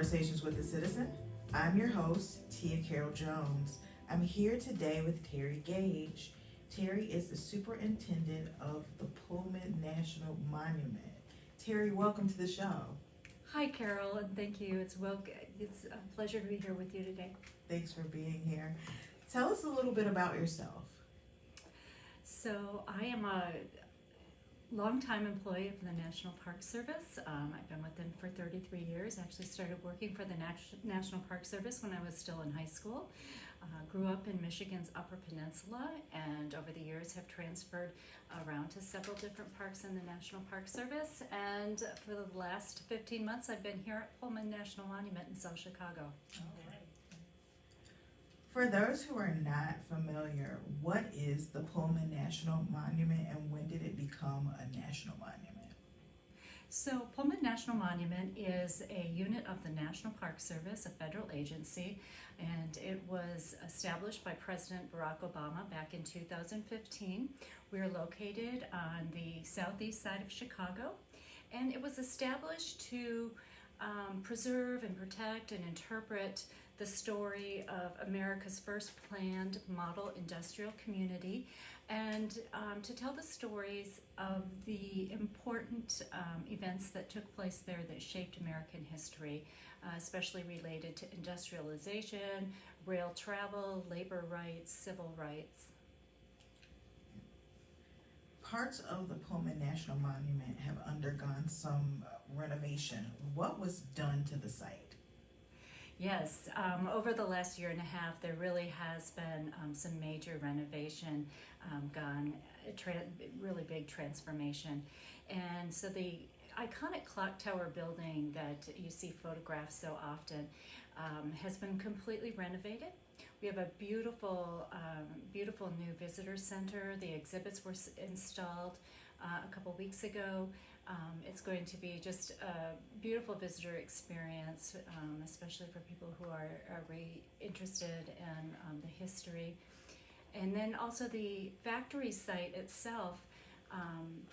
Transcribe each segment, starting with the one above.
Conversations with a Citizen. I'm your host, Tia Carol Jones. I'm here today with Teri Gage. Teri is the superintendent of the Pullman National Monument. Teri, welcome to the show. Hi, Carol, and thank you. It's a pleasure to be here with you today. Thanks for being here. Tell us a little bit about yourself. So I am a longtime employee of the National Park Service. I've been with them for 33 years. Actually started working for the National Park Service when I was still in high school. Grew up in Michigan's Upper Peninsula, and over the years have transferred around to several different parks in the National Park Service. And for the last 15 months, I've been here at Pullman National Monument in South Chicago. Okay. For those who are not familiar, what is the Pullman National Monument and when did it become a national monument? So Pullman National Monument is a unit of the National Park Service, a federal agency, and it was established by President Barack Obama back in 2015. We are located on the southeast side of Chicago, and it was established to preserve and protect and interpret the story of America's first planned model industrial community, and to tell the stories of the important events that took place there that shaped American history, especially related to industrialization, rail travel, labor rights, civil rights. Parts of the Pullman National Monument have undergone some renovation. What was done to the site? Yes, over the last year and a half, there really has been some major renovation really big transformation. And so the iconic clock tower building that you see photographed so often has been completely renovated. We have a beautiful new visitor center. The exhibits were installed a couple weeks ago. It's going to be just a beautiful visitor experience, especially for people who are really interested in the history. And then also the factory site itself,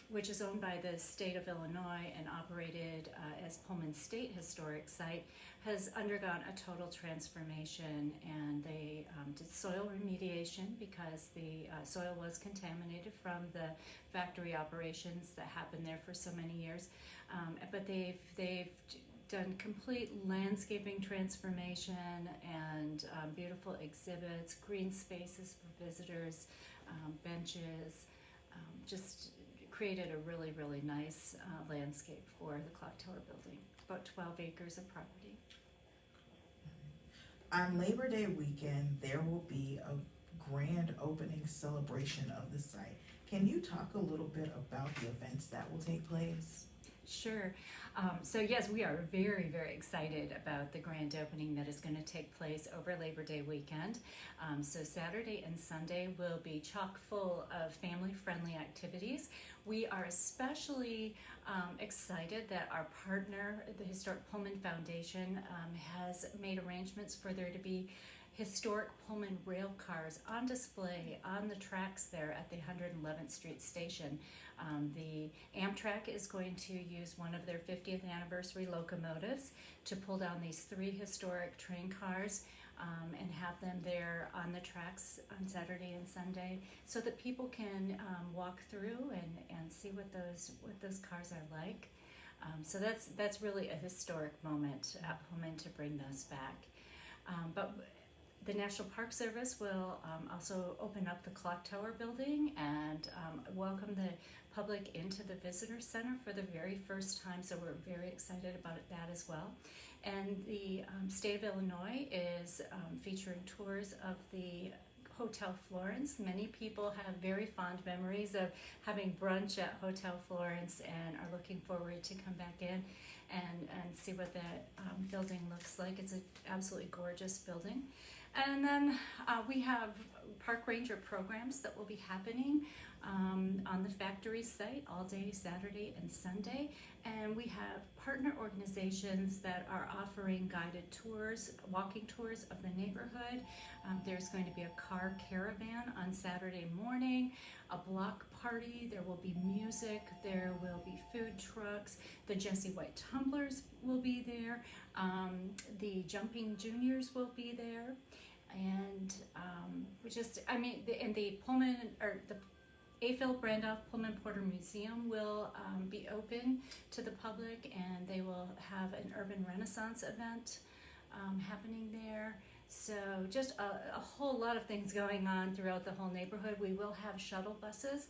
which is owned by the state of Illinois and operated as Pullman State Historic Site, has undergone a total transformation, and they did soil remediation because the soil was contaminated from the factory operations that happened there for so many years. But they've done complete landscaping transformation and beautiful exhibits, green spaces for visitors, benches, just created a really, really nice landscape for the clock tower building, about 12 acres of property. On Labor Day weekend, there will be a grand opening celebration of the site. Can you talk a little bit about the events that will take place? Sure. So yes, we are very, very excited about the grand opening that is going to take place over Labor Day weekend. So Saturday and Sunday will be chock full of family-friendly activities. We are especially excited that our partner, the Historic Pullman Foundation, has made arrangements for there to be historic Pullman rail cars on display on the tracks there at the 111th Street station. The Amtrak is going to use one of their 50th anniversary locomotives to pull down these 3 historic train cars and have them there on the tracks on Saturday and Sunday so that people can walk through and see what those cars are like. So that's really a historic moment at Pullman to bring those back. But the National Park Service will also open up the clock tower building and welcome the public into the visitor center for the very first time, so we're very excited about that as well. And the state of Illinois is featuring tours of the Hotel Florence. Many people have very fond memories of having brunch at Hotel Florence and are looking forward to come back in and see what that building looks like. It's an absolutely gorgeous building. And then we have park ranger programs that will be happening on the factory site all day Saturday and Sunday. And we have partner organizations that are offering guided tours, walking tours of the neighborhood. There's going to be a car caravan on Saturday morning, a block party, there will be music, there will be food trucks, the Jesse White Tumblers will be there, the Jumping Juniors will be there, and the Pullman, or the A. Philip Randolph Pullman Porter Museum will be open to the public, and they will have an urban renaissance event happening there. So just a whole lot of things going on throughout the whole neighborhood. We will have shuttle buses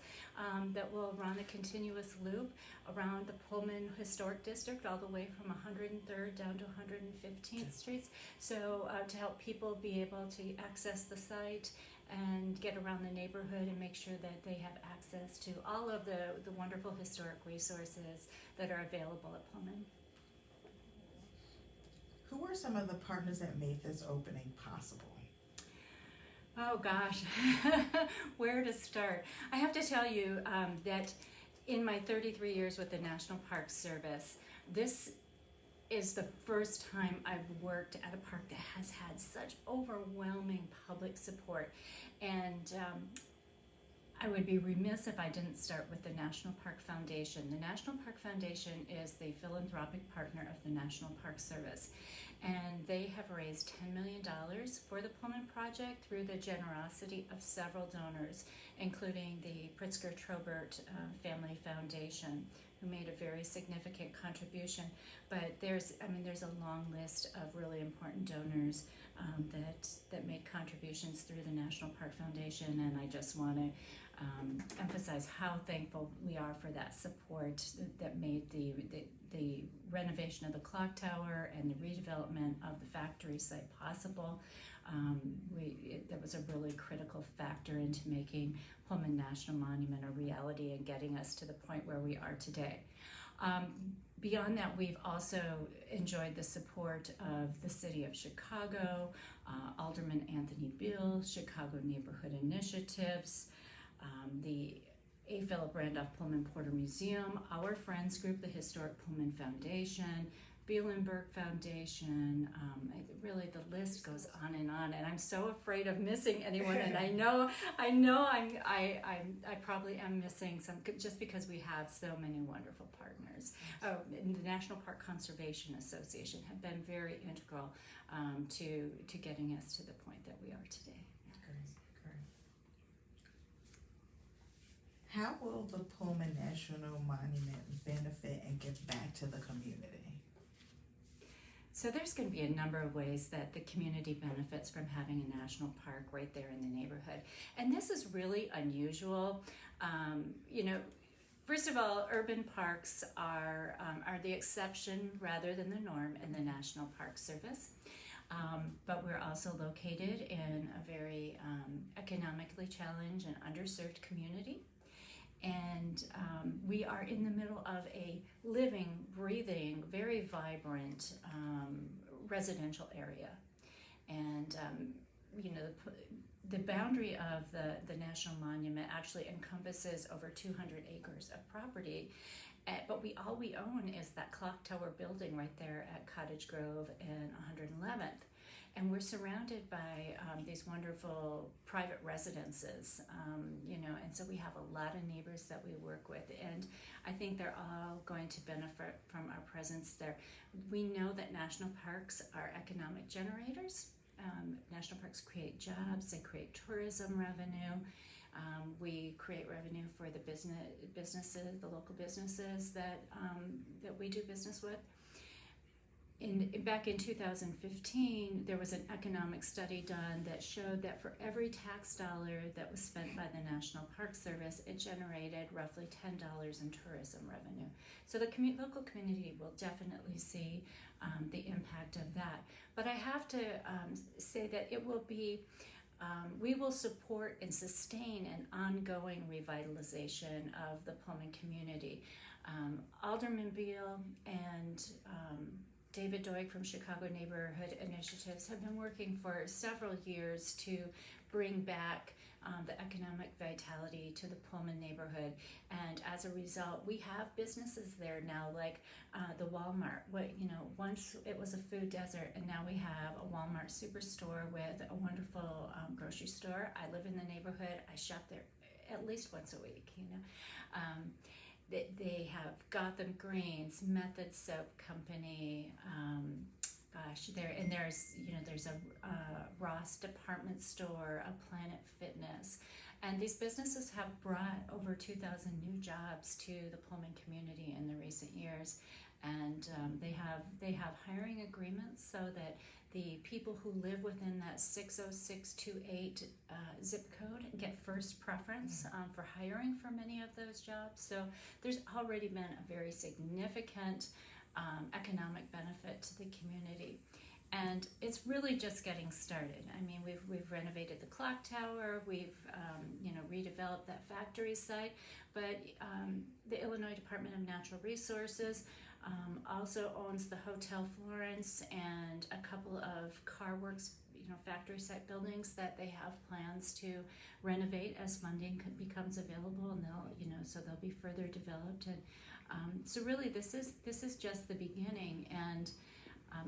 that will run a continuous loop around the Pullman Historic District all the way from 103rd down to 115th Streets. So to help people be able to access the site and get around the neighborhood and make sure that they have access to all of the wonderful historic resources that are available at Pullman. Who are some of the partners that made this opening possible? Oh gosh, where to start? I have to tell you that in my 33 years with the National Park Service, this is the first time I've worked at a park that has had such overwhelming public support. And I would be remiss if I didn't start with the National Park Foundation. The National Park Foundation is the philanthropic partner of the National Park Service, and they have raised $10 million for the Pullman project through the generosity of several donors, including the Pritzker-Trobert Family Foundation, who made a very significant contribution. But there's a long list of really important donors that made contributions through the National Park Foundation, and I just want to emphasize how thankful we are for that support that made the renovation of the clock tower and the redevelopment of the factory site possible. That was a really critical factor into making Pullman National Monument a reality and getting us to the point where we are today. Beyond that, we've also enjoyed the support of the City of Chicago, Alderman Anthony Beal, Chicago Neighborhood Initiatives, the A. Philip Randolph Pullman Porter Museum, our friends group, the Historic Pullman Foundation, Bielenberg Foundation, really the list goes on, and I'm so afraid of missing anyone, and I know I probably am missing some just because we have so many wonderful partners. Oh, and the National Park Conservation Association have been very integral to getting us to the point that we are today. Great. How will the Pullman National Monument benefit and give back to the community? So there's going to be a number of ways that the community benefits from having a national park right there in the neighborhood. And this is really unusual. First of all, urban parks are the exception rather than the norm in the National Park Service. But we're also located in a very economically challenged and underserved community. And we are in the middle of a living, breathing, very vibrant residential area. And, the boundary of the National Monument actually encompasses over 200 acres of property. But all we own is that clock tower building right there at Cottage Grove and 111th. And we're surrounded by these wonderful private residences, and so we have a lot of neighbors that we work with, and I think they're all going to benefit from our presence there. We know that national parks are economic generators. National parks create jobs, they create tourism revenue. We create revenue for the businesses, the local businesses that we do business with. Back in 2015, there was an economic study done that showed that for every tax dollar that was spent by the National Park Service, it generated roughly $10 in tourism revenue. So the local community will definitely see the impact of that. But I have to say that it will be, we will support and sustain an ongoing revitalization of the Pullman community. Alderman Beal and David Doig from Chicago Neighborhood Initiatives have been working for several years to bring back the economic vitality to the Pullman neighborhood, and as a result, we have businesses there now, like the Walmart. Once it was a food desert, and now we have a Walmart superstore with a wonderful grocery store. I live in the neighborhood. I shop there at least once a week. They have Gotham Greens, Method Soap Company. There's a Ross department store, a Planet Fitness, and these businesses have brought over 2,000 new jobs to the Pullman community in the recent years, and they have hiring agreements so that the people who live within that 60628 zip code get first preference for hiring for many of those jobs. So there's already been a very significant economic benefit to the community, and it's really just getting started. I mean, we've renovated the clock tower, we've redeveloped that factory site, but the Illinois Department of Natural Resources also owns the Hotel Florence and a couple of car works, factory site buildings that they have plans to renovate as funding becomes available, and they'll be further developed. And so really, this is just the beginning. And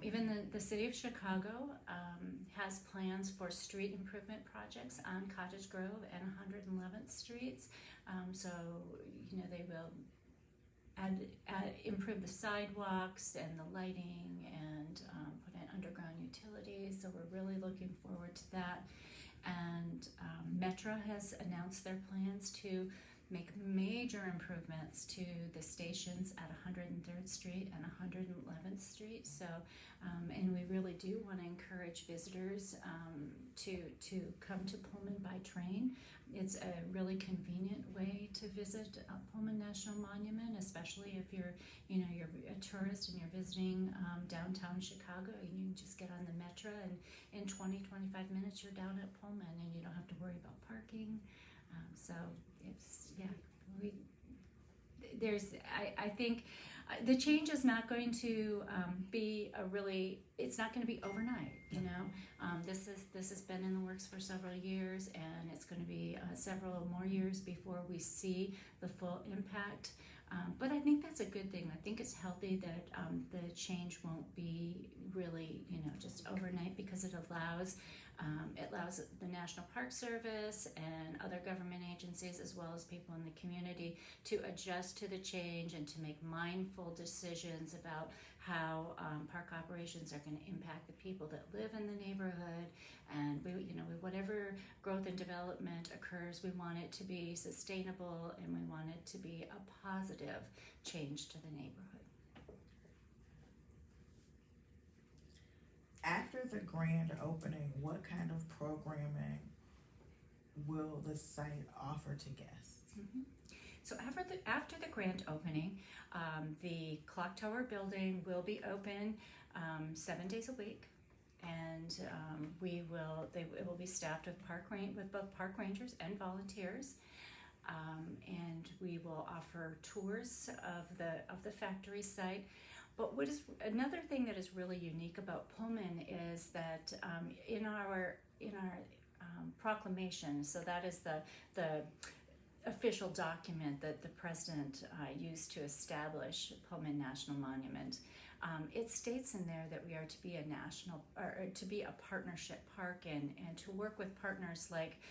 even the city of Chicago has plans for street improvement projects on Cottage Grove and 111th Streets. They will improve the sidewalks and the lighting and put in underground utilities. So we're really looking forward to that. And Metro has announced their plans to make major improvements to the stations at 103rd Street and 111th Street. So, and we really do want to encourage visitors to come to Pullman by train. It's a really convenient way to visit Pullman National Monument, especially if you're a tourist and you're visiting downtown Chicago. You can just get on the Metro, and in 20-25 minutes you're down at Pullman, and you don't have to worry about parking. I think the change is not going to it's not going to be overnight. This has been in the works for several years, and it's going to be several more years before we see the full impact. But I think that's a good thing. I think it's healthy that the change won't be really, just overnight, because it allows the National Park Service and other government agencies, as well as people in the community, to adjust to the change and to make mindful decisions about how park operations are going to impact the people that live in the neighborhood. And whatever growth and development occurs, we want it to be sustainable, and we want it to be a positive change to the neighborhood. After the grand opening, what kind of programming will the site offer to guests? Mm-hmm. So after the grand opening, the Clock Tower building will be open 7 days a week, and it will be staffed with both park rangers and volunteers. And we will offer tours of the factory site. But what is another thing that is really unique about Pullman is that in our proclamation, so that is the official document that the president used to establish Pullman National Monument, it states in there that we are to be to be a partnership park, and to work with partners like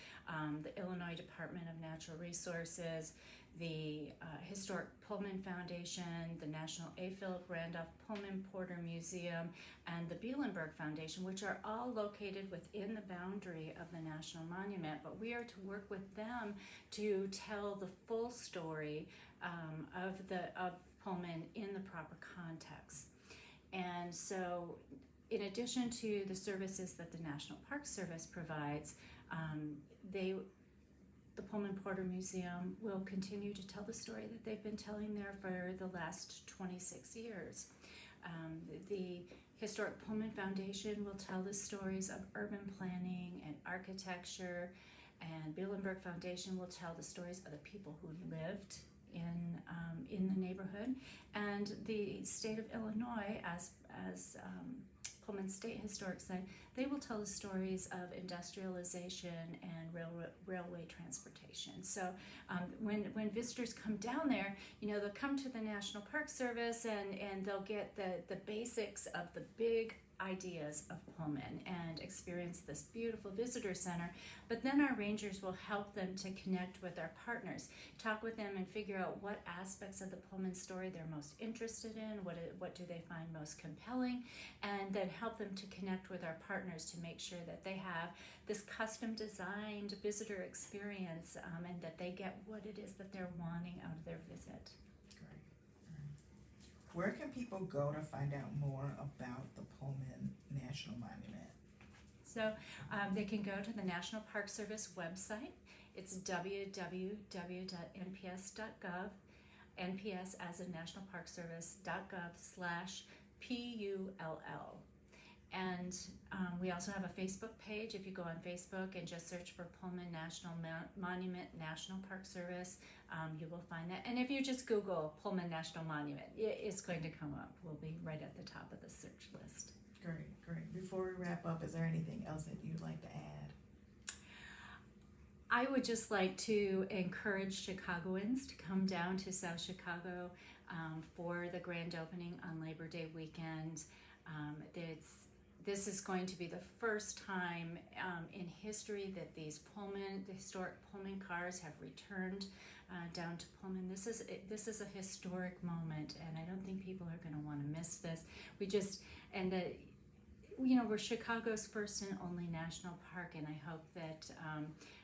the Illinois Department of Natural Resources, the Historic Pullman Foundation, the National A. Philip Randolph Pullman Porter Museum, and the Bielenberg Foundation, which are all located within the boundary of the National Monument. But we are to work with them to tell the full story of Pullman in the proper context. And so, in addition to the services that the National Park Service provides, the Pullman Porter Museum will continue to tell the story that they've been telling there for the last 26 years. The Historic Pullman Foundation will tell the stories of urban planning and architecture, and Bielenberg Foundation will tell the stories of the people who lived in the neighborhood. And the state of Illinois, as Pullman State Historic Site, they will tell the stories of industrialization and railway transportation. So when visitors come down there, they'll come to the National Park Service and they'll get the basics of the big ideas of Pullman and experience this beautiful visitor center. But then our rangers will help them to connect with our partners, talk with them and figure out what aspects of the Pullman story they're most interested in, what do they find most compelling, and then help them to connect with our partners to make sure that they have this custom designed visitor experience and that they get what it is that they're wanting out of their visit. Where can people go to find out more about the Pullman National Monument? So they can go to the National Park Service website. It's www.nps.gov, NPS as in National Park Service.gov/PULL. And we also have a Facebook page. If you go on Facebook and just search for Pullman National Monument National Park Service, you will find that. And if you just Google Pullman National Monument, it's going to come up. We'll be right at the top of the search list. Great. Before we wrap up, is there anything else that you'd like to add? I would just like to encourage Chicagoans to come down to South Chicago for the grand opening on Labor Day weekend. This is going to be the first time in history that the historic Pullman cars have returned down to Pullman. This is a historic moment, and I don't think people are going to want to miss this. We're Chicago's first and only national park, and I hope that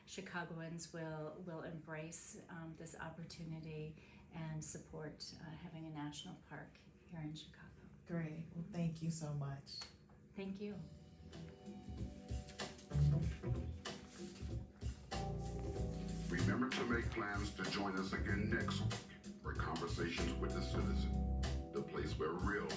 Chicagoans will embrace this opportunity and support having a national park here in Chicago. Great. Well, thank you so much. Thank you. Remember to make plans to join us again next week for Conversations with the Citizen, the place where real